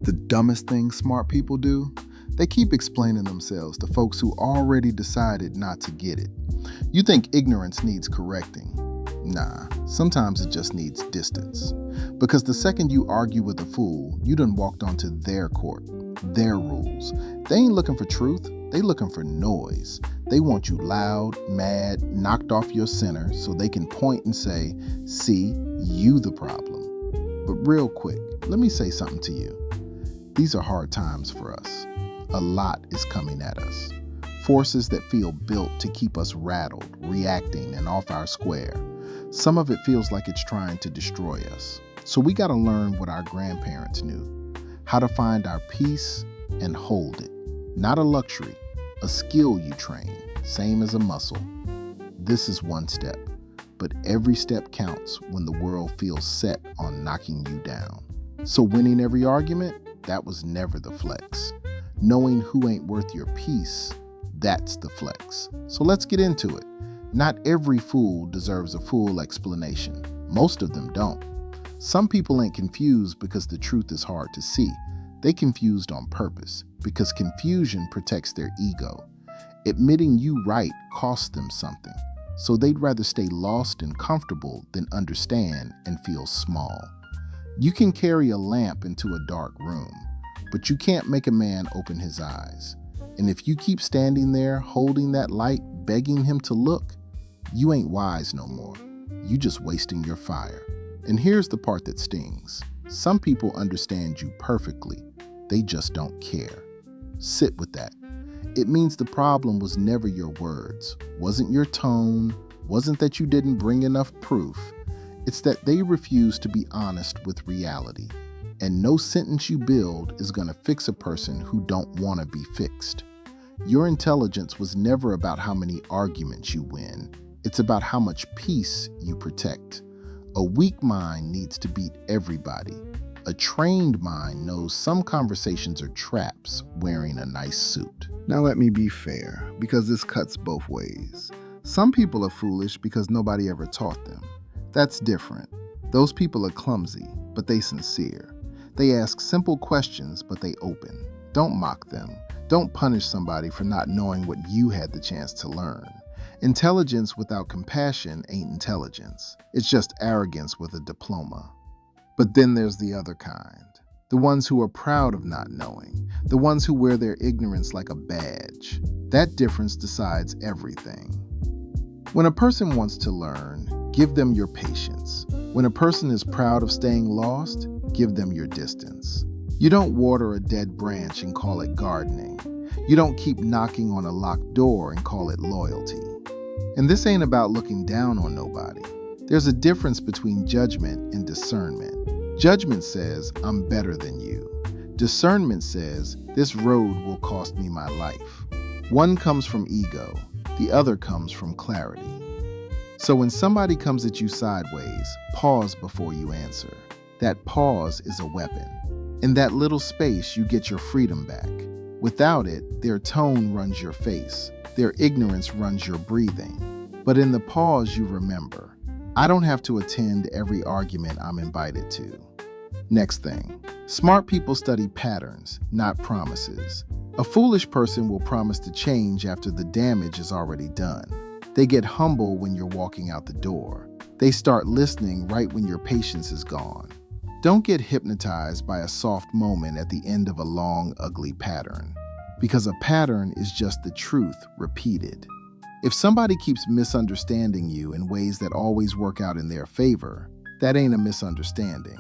The dumbest thing smart people do? They keep explaining themselves to folks who already decided not to get it. You think ignorance needs correcting. Nah, sometimes it just needs distance. Because the second you argue with a fool, you done walked onto their court, their rules. They ain't looking for truth, they looking for noise. They want you loud, mad, knocked off your center so they can point and say, see, you the problem. But real quick, let me say something to you. These are hard times for us. A lot is coming at us. Forces that feel built to keep us rattled, reacting, and off our square. Some of it feels like it's trying to destroy us. So we gotta learn what our grandparents knew. How to find our peace and hold it. Not a luxury, a skill you train, same as a muscle. This is one step, but every step counts when the world feels set on knocking you down. So winning every argument, that was never the flex. Knowing who ain't worth your peace, that's the flex. So let's get into it. Not every fool deserves a full explanation. Most of them don't. Some people ain't confused because the truth is hard to see. They confused on purpose because confusion protects their ego. Admitting you right costs them something. So they'd rather stay lost and comfortable than understand and feel small. You can carry a lamp into a dark room, but you can't make a man open his eyes. And if you keep standing there holding that light, begging him to look, you ain't wise no more. You just wasting your fire. And here's the part that stings. Some people understand you perfectly. They just don't care. Sit with that. It means the problem was never your words, wasn't your tone, wasn't that you didn't bring enough proof. It's that they refuse to be honest with reality. And no sentence you build is going to fix a person who don't want to be fixed. Your intelligence was never about how many arguments you win. It's about how much peace you protect. A weak mind needs to beat everybody. A trained mind knows some conversations are traps wearing a nice suit. Now let me be fair, because this cuts both ways. Some people are foolish because nobody ever taught them. That's different. Those people are clumsy, but they sincere. They ask simple questions, but they open. Don't mock them. Don't punish somebody for not knowing what you had the chance to learn. Intelligence without compassion ain't intelligence. It's just arrogance with a diploma. But then there's the other kind. The ones who are proud of not knowing. The ones who wear their ignorance like a badge. That difference decides everything. When a person wants to learn, give them your patience. When a person is proud of staying lost, give them your distance. You don't water a dead branch and call it gardening. You don't keep knocking on a locked door and call it loyalty. And this ain't about looking down on nobody. There's a difference between judgment and discernment. Judgment says, I'm better than you. Discernment says, this road will cost me my life. One comes from ego, the other comes from clarity. So when somebody comes at you sideways, pause before you answer. That pause is a weapon. In that little space, you get your freedom back. Without it, their tone runs your face. Their ignorance runs your breathing. But in the pause, you remember, I don't have to attend every argument I'm invited to. Next thing, smart people study patterns, not promises. A foolish person will promise to change after the damage is already done. They get humble when you're walking out the door. They start listening right when your patience is gone. Don't get hypnotized by a soft moment at the end of a long, ugly pattern. Because a pattern is just the truth repeated. If somebody keeps misunderstanding you in ways that always work out in their favor, that ain't a misunderstanding.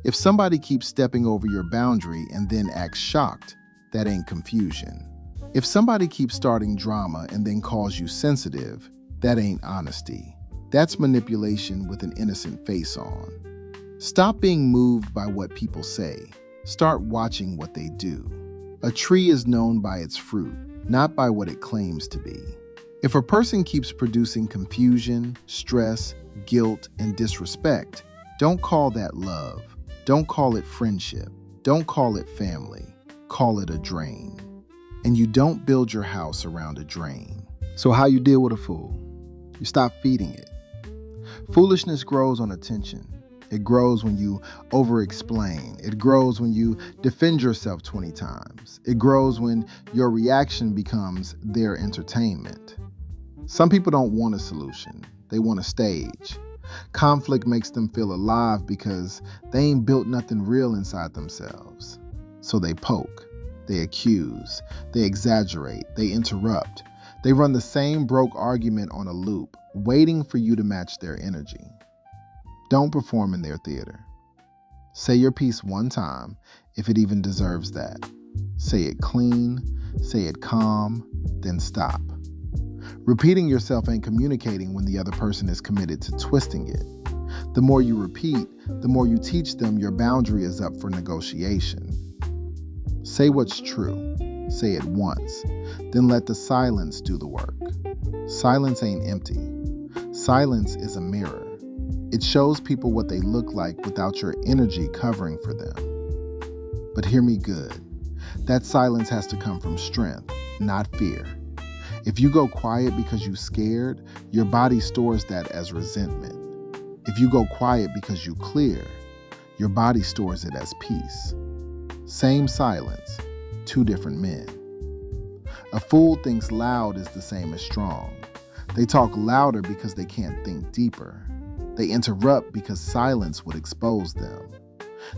If somebody keeps stepping over your boundary and then acts shocked, that ain't confusion. If somebody keeps starting drama and then calls you sensitive, that ain't honesty. That's manipulation with an innocent face on. Stop being moved by what people say. Start watching what they do. A tree is known by its fruit, not by what it claims to be. If a person keeps producing confusion, stress, guilt, and disrespect, don't call that love. Don't call it friendship. Don't call it family. Call it a drain. And you don't build your house around a drain. So how you deal with a fool? You stop feeding it. Foolishness grows on attention, It grows when you over-explain. It grows when you defend yourself 20 times. It grows when your reaction becomes their entertainment. Some people don't want a solution. They want a stage. Conflict makes them feel alive because they ain't built nothing real inside themselves. So they poke, they accuse, they exaggerate, they interrupt. They run the same broke argument on a loop, waiting for you to match their energy. Don't perform in their theater. Say your piece one time, if it even deserves that. Say it clean, say it calm, then stop. Repeating yourself ain't communicating when the other person is committed to twisting it. The more you repeat, the more you teach them your boundary is up for negotiation. Say what's true. Say it once. Then let the silence do the work. Silence ain't empty. Silence is a mirror. It shows people what they look like without your energy covering for them. But hear me good. That silence has to come from strength, not fear. If you go quiet because you're scared, your body stores that as resentment. If you go quiet because you clear, your body stores it as peace. Same silence, two different men. A fool thinks loud is the same as strong. They talk louder because they can't think deeper. They interrupt because silence would expose them.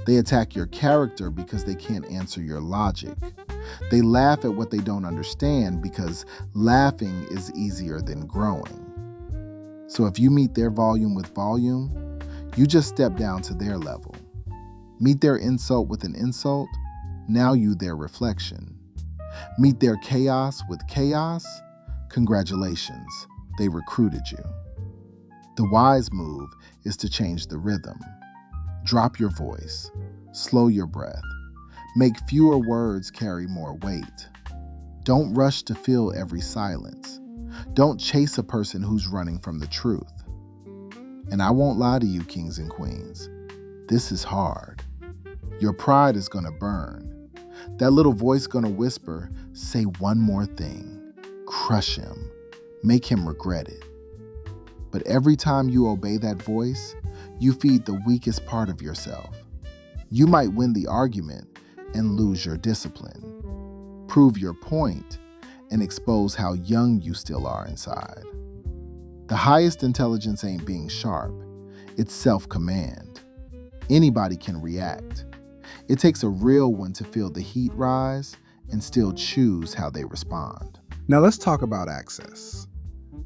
They attack your character because they can't answer your logic. They laugh at what they don't understand because laughing is easier than growing. So if you meet their volume with volume, you just step down to their level. Meet their insult with an insult, now you their reflection. Meet their chaos with chaos, congratulations, they recruited you. The wise move is to change the rhythm. Drop your voice, slow your breath, make fewer words carry more weight. Don't rush to fill every silence. Don't chase a person who's running from the truth. And I won't lie to you, kings and queens. This is hard. Your pride is gonna burn. That little voice gonna whisper, say one more thing. Crush him. Make him regret it. But every time you obey that voice, you feed the weakest part of yourself. You might win the argument and lose your discipline. Prove your point and expose how young you still are inside. The highest intelligence ain't being sharp, it's self-command. Anybody can react. It takes a real one to feel the heat rise and still choose how they respond. Now let's talk about access.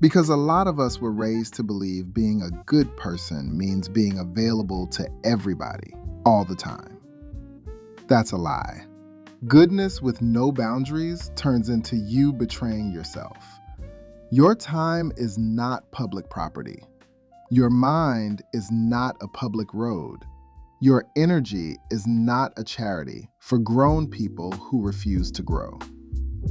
Because a lot of us were raised to believe being a good person means being available to everybody all the time. That's a lie. Goodness with no boundaries turns into you betraying yourself. Your time is not public property. Your mind is not a public road. Your energy is not a charity for grown people who refuse to grow.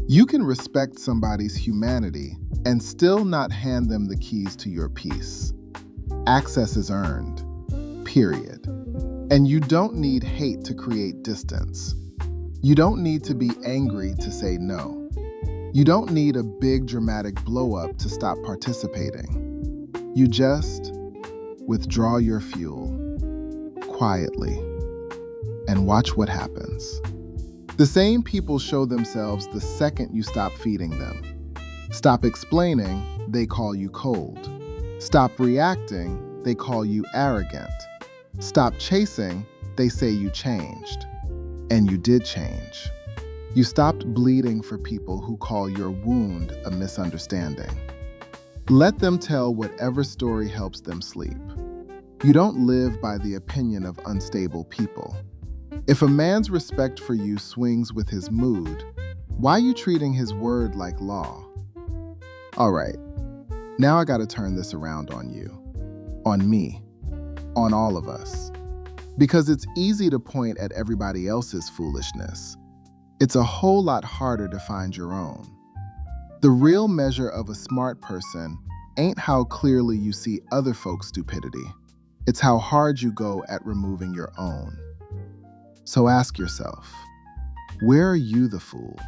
You can respect somebody's humanity and still not hand them the keys to your peace. Access is earned, period. And you don't need hate to create distance. You don't need to be angry to say no. You don't need a big dramatic blow up to stop participating. You just withdraw your fuel quietly and watch what happens. The same people show themselves the second you stop feeding them. Stop explaining, they call you cold. Stop reacting, they call you arrogant. Stop chasing, they say you changed. And you did change. You stopped bleeding for people who call your wound a misunderstanding. Let them tell whatever story helps them sleep. You don't live by the opinion of unstable people. If a man's respect for you swings with his mood, why are you treating his word like law? All right, now I gotta turn this around on you, on me, on all of us. Because it's easy to point at everybody else's foolishness. It's a whole lot harder to find your own. The real measure of a smart person ain't how clearly you see other folks' stupidity. It's how hard you go at removing your own. So ask yourself, where are you the fool?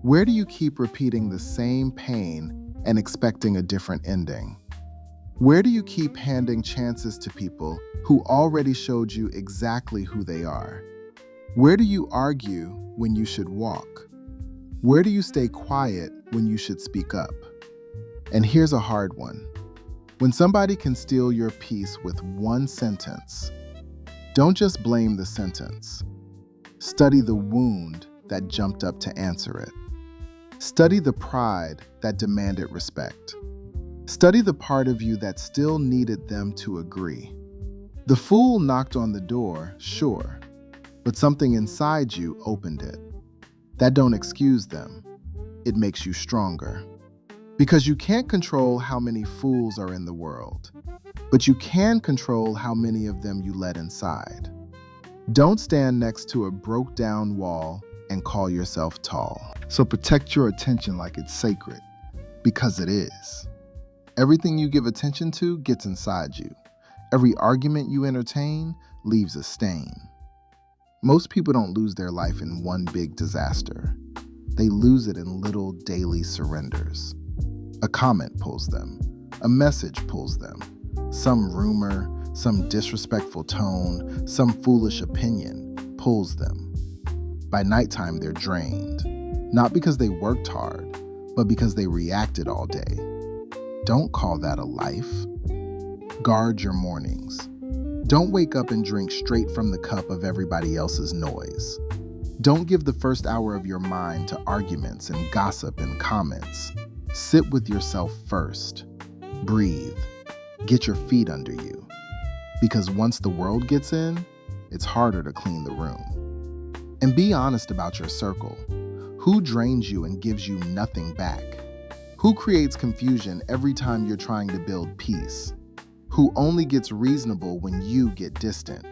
Where do you keep repeating the same pain and expecting a different ending? Where do you keep handing chances to people who already showed you exactly who they are? Where do you argue when you should walk? Where do you stay quiet when you should speak up? And here's a hard one. When somebody can steal your peace with one sentence, don't just blame the sentence. Study the wound that jumped up to answer it. Study the pride that demanded respect. Study the part of you that still needed them to agree. The fool knocked on the door, sure, but something inside you opened it. That don't excuse them. It makes you stronger. Because you can't control how many fools are in the world, but you can control how many of them you let inside. Don't stand next to a broke down wall and call yourself tall. So protect your attention like it's sacred, because it is. Everything you give attention to gets inside you. Every argument you entertain leaves a stain. Most people don't lose their life in one big disaster. They lose it in little daily surrenders. A comment pulls them. A message pulls them. Some rumor, some disrespectful tone, some foolish opinion pulls them. By nighttime, they're drained. Not because they worked hard, but because they reacted all day. Don't call that a life. Guard your mornings. Don't wake up and drink straight from the cup of everybody else's noise. Don't give the first hour of your mind to arguments and gossip and comments. Sit with yourself first. Breathe. Get your feet under you. Because once the world gets in, it's harder to clean the room. And be honest about your circle. Who drains you and gives you nothing back? Who creates confusion every time you're trying to build peace? Who only gets reasonable when you get distant?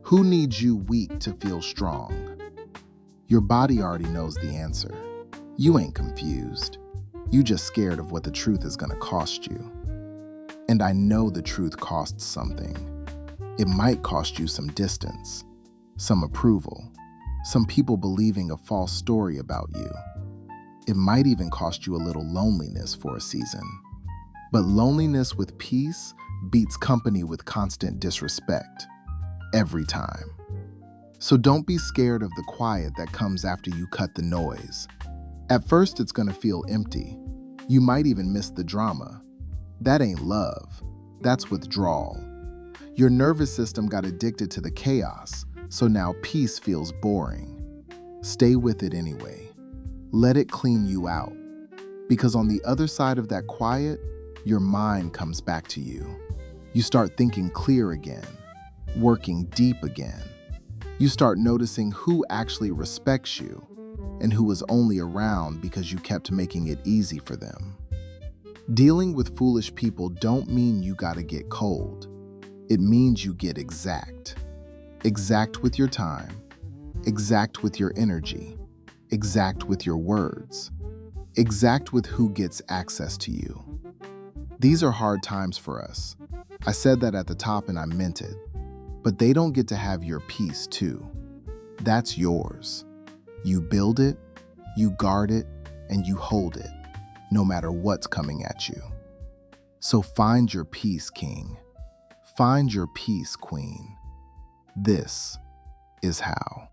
Who needs you weak to feel strong? Your body already knows the answer. You ain't confused. You just scared of what the truth is gonna cost you. And I know the truth costs something. It might cost you some distance, some approval, some people believing a false story about you. It might even cost you a little loneliness for a season. But loneliness with peace beats company with constant disrespect. Every time. So don't be scared of the quiet that comes after you cut the noise. At first, it's gonna feel empty. You might even miss the drama. That ain't love. That's withdrawal. Your nervous system got addicted to the chaos, so now peace feels boring. Stay with it anyway. Let it clean you out. Because on the other side of that quiet, your mind comes back to you. You start thinking clear again, working deep again. You start noticing who actually respects you and who is only around because you kept making it easy for them. Dealing with foolish people don't mean you gotta get cold. It means you get exact. Exact with your time, exact with your energy, exact with your words, exact with who gets access to you. These are hard times for us. I said that at the top and I meant it. But they don't get to have your peace too. That's yours. You build it, you guard it, and you hold it, no matter what's coming at you. So find your peace, King. Find your peace, Queen. This is how.